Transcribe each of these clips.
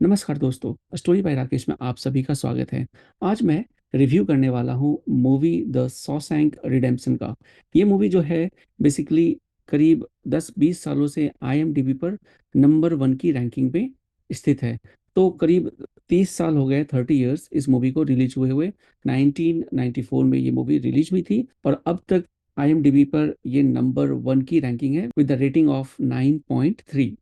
नमस्कार दोस्तों, story by Rakesh में आप सभी का स्वागत है। आज मैं रिव्यू करने वाला हूँ मूवी द शॉशैंक रिडेम्पशन का। ये मूवी जो है बेसिकली करीब 10-20 सालों से आईएमडीबी पर नंबर 1 की रैंकिंग में स्थित है। तो करीब 30 साल हो गए, 30 इयर्स इस मूवी को रिलीज हुए 1994 में ये मूवी रिलीज हुई थी और अब तक आईएमडीबी पर ये नंबर 1 की रैंकिंग है विद द रेटिंग ऑफ 9.3।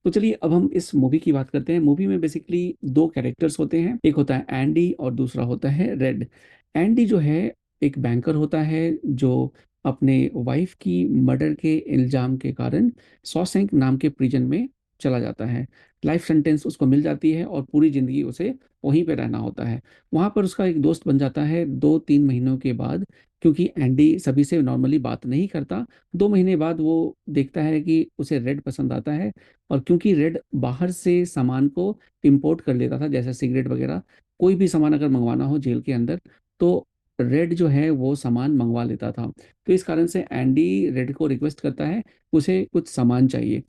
तो चलिए अब हम इस मूवी की बात करते हैं। मूवी में बेसिकली दो कैरेक्टर्स होते हैं, एक होता है एंडी और दूसरा होता है रेड। एंडी जो है एक बैंकर होता है जो अपने वाइफ की मर्डर के इल्जाम के कारण शॉशैंक नाम के प्रिजन में चला जाता है। लाइफ सेंटेंस उसको मिल जाती है और पूरी जिंदगी उसे वहीं पे रहना होता है। वहां पर उसका एक दोस्त बन जाता है 2-3 महीनों के बाद, क्योंकि एंडी सभी से नॉर्मली बात नहीं करता। 2 महीने बाद वो देखता है कि उसे रेड पसंद आता है, और क्योंकि रेड बाहर से सामान को इंपोर्ट कर लेता था, जैसे सिगरेट वगैरह, कोई भी सामान अगर मंगवाना हो जेल के अंदर तो रेड जो है वो सामान मंगवा लेता था। तो इस कारण से एंडी रेड को रिक्वेस्ट करता है, उसे कुछ सामान चाहिए।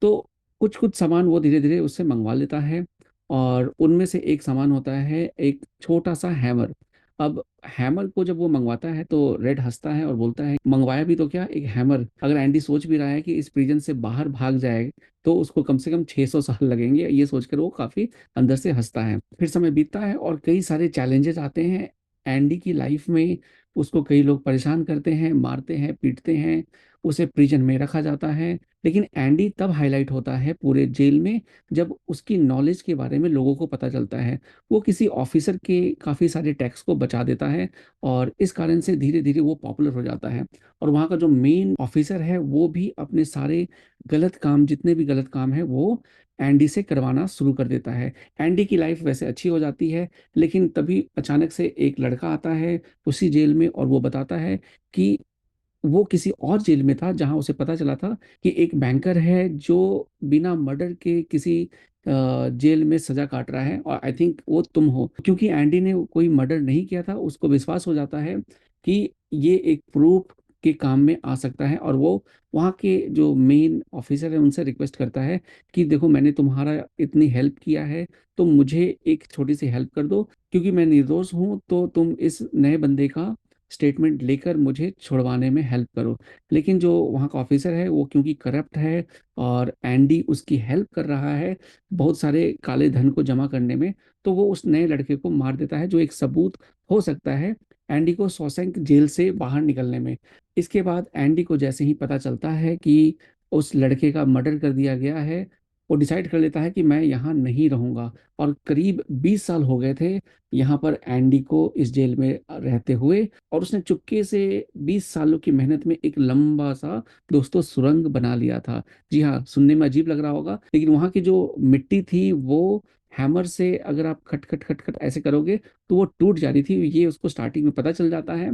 तो कुछ कुछ सामान वो धीरे धीरे उससे मंगवा लेता है, और उनमें से एक सामान होता है एक छोटा सा हैमर। अब हैमर को जब वो मंगवाता है तो रेड हंसता है और बोलता है मंगवाया भी तो क्या, एक हैमर। अगर एंडी सोच भी रहा है कि इस प्रिजन से बाहर भाग जाए तो उसको कम से कम 600 साल लगेंगे, ये सोचकर वो काफी अंदर से हंसता है। फिर समय बीतता है और कई सारे चैलेंजेस आते हैं एंडी की लाइफ में। उसको कई लोग परेशान करते हैं, मारते हैं, पीटते हैं, उसे प्रिजन में रखा जाता है। लेकिन एंडी तब हाईलाइट होता है पूरे जेल में जब उसकी नॉलेज के बारे में लोगों को पता चलता है। वो किसी ऑफिसर के काफी सारे टैक्स को बचा देता है, और इस कारण से धीरे धीरे वो पॉपुलर हो जाता है। और वहाँ का जो मेन ऑफिसर है वो भी अपने सारे गलत काम, जितने भी गलत काम है वो एंडी से करवाना शुरू कर देता है। एंडी की लाइफ वैसे अच्छी हो जाती है, लेकिन तभी अचानक से एक लड़का आता है उसी जेल में और वो बताता है कि वो किसी और जेल में था जहां उसे पता चला था कि एक बैंकर है जो बिना मर्डर के किसी जेल में सजा काट रहा है, और आई थिंक वो तुम हो। क्योंकि एंडी ने कोई मर्डर नहीं किया था, उसको विश्वास हो जाता है कि ये एक प्रूफ के काम में आ सकता है, और वो वहाँ के जो मेन ऑफिसर है उनसे रिक्वेस्ट करता है कि देखो मैंने तुम्हारा इतनी हेल्प किया है, तो मुझे एक छोटी सी हेल्प कर दो, क्योंकि मैं निर्दोष हूँ, तो तुम इस नए बंदे का स्टेटमेंट लेकर मुझे छुड़वाने में हेल्प करो। लेकिन जो वहाँ का ऑफिसर है वो क्योंकि करप्ट है और एंडी उसकी हेल्प कर रहा है बहुत सारे काले धन को जमा करने में, तो वो उस नए लड़के को मार देता है, जो एक सबूत हो सकता है एंडी को शॉशैंक जेल से बाहर निकलने में। इसके बाद एंडी को जैसे ही पता चलता है कि उस लड़के का मर्डर कर दिया गया है, वो डिसाइड कर लेता है कि मैं यहाँ नहीं रहूंगा। और करीब 20 साल हो गए थे यहाँ पर एंडी को इस जेल में रहते हुए, और उसने चुपके से 20 सालों की मेहनत में एक लंबा सा दोस्तों सुरंग बना लिया था। जी हाँ, सुनने में अजीब लग रहा होगा, लेकिन वहां की जो मिट्टी थी वो हैमर से अगर आप खट खट खट खट ऐसे करोगे तो वो टूट जा रही थी। ये उसको स्टार्टिंग में पता चल जाता है,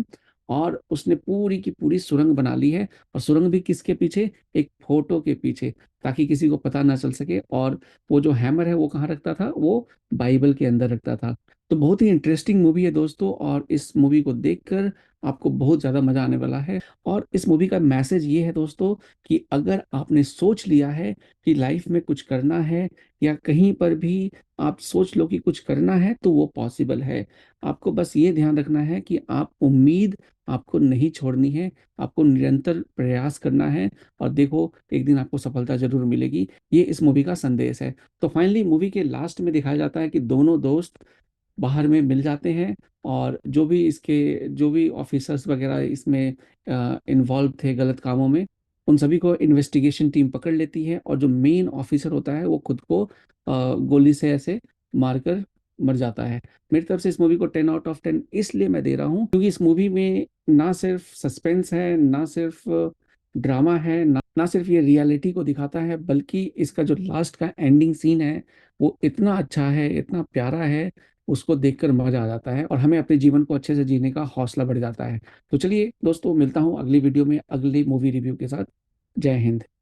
और उसने पूरी की पूरी सुरंग बना ली है। और सुरंग भी किसके पीछे, एक फोटो के पीछे, ताकि किसी को पता ना चल सके। और वो जो हैमर है वो कहाँ रखता था, वो बाइबल के अंदर रखता था। तो बहुत ही इंटरेस्टिंग मूवी है दोस्तों, और इस मूवी को देखकर आपको बहुत ज़्यादा मज़ा आने वाला है। और इस मूवी का मैसेज ये है दोस्तों कि अगर आपने सोच लिया है कि लाइफ में कुछ करना है, या कहीं पर भी आप सोच लो कि कुछ करना है, तो वो पॉसिबल है। आपको बस ये ध्यान रखना है कि आप उम्मीद आपको नहीं छोड़नी है, आपको निरंतर प्रयास करना है, और देखो एक दिन आपको सफलता जरूर मिलेगी। ये इस मूवी का संदेश है। तो फाइनली मूवी के लास्ट में दिखाया जाता है कि दोनों दोस्त बाहर में मिल जाते हैं, और जो भी ऑफिसर्स वगैरह इसमें इन्वॉल्व थे गलत कामों में, उन सभी को इन्वेस्टिगेशन टीम पकड़ लेती है, और जो मेन ऑफिसर होता है वो खुद को गोली से ऐसे मारकर मर जाता है। मेरी तरफ से इस मूवी को 10 आउट ऑफ 10 इसलिए मैं दे रहा हूँ क्योंकि इस मूवी में ना सिर्फ सस्पेंस है, ना सिर्फ ड्रामा है, ना सिर्फ ये रियलिटी को दिखाता है, बल्कि इसका जो लास्ट का एंडिंग सीन है वो इतना अच्छा है, इतना प्यारा है, उसको देखकर मजा आ जाता है और हमें अपने जीवन को अच्छे से जीने का हौसला बढ़ जाता है। तो चलिए दोस्तों, मिलता हूँ अगली वीडियो में अगली मूवी रिव्यू के साथ। जय हिंद।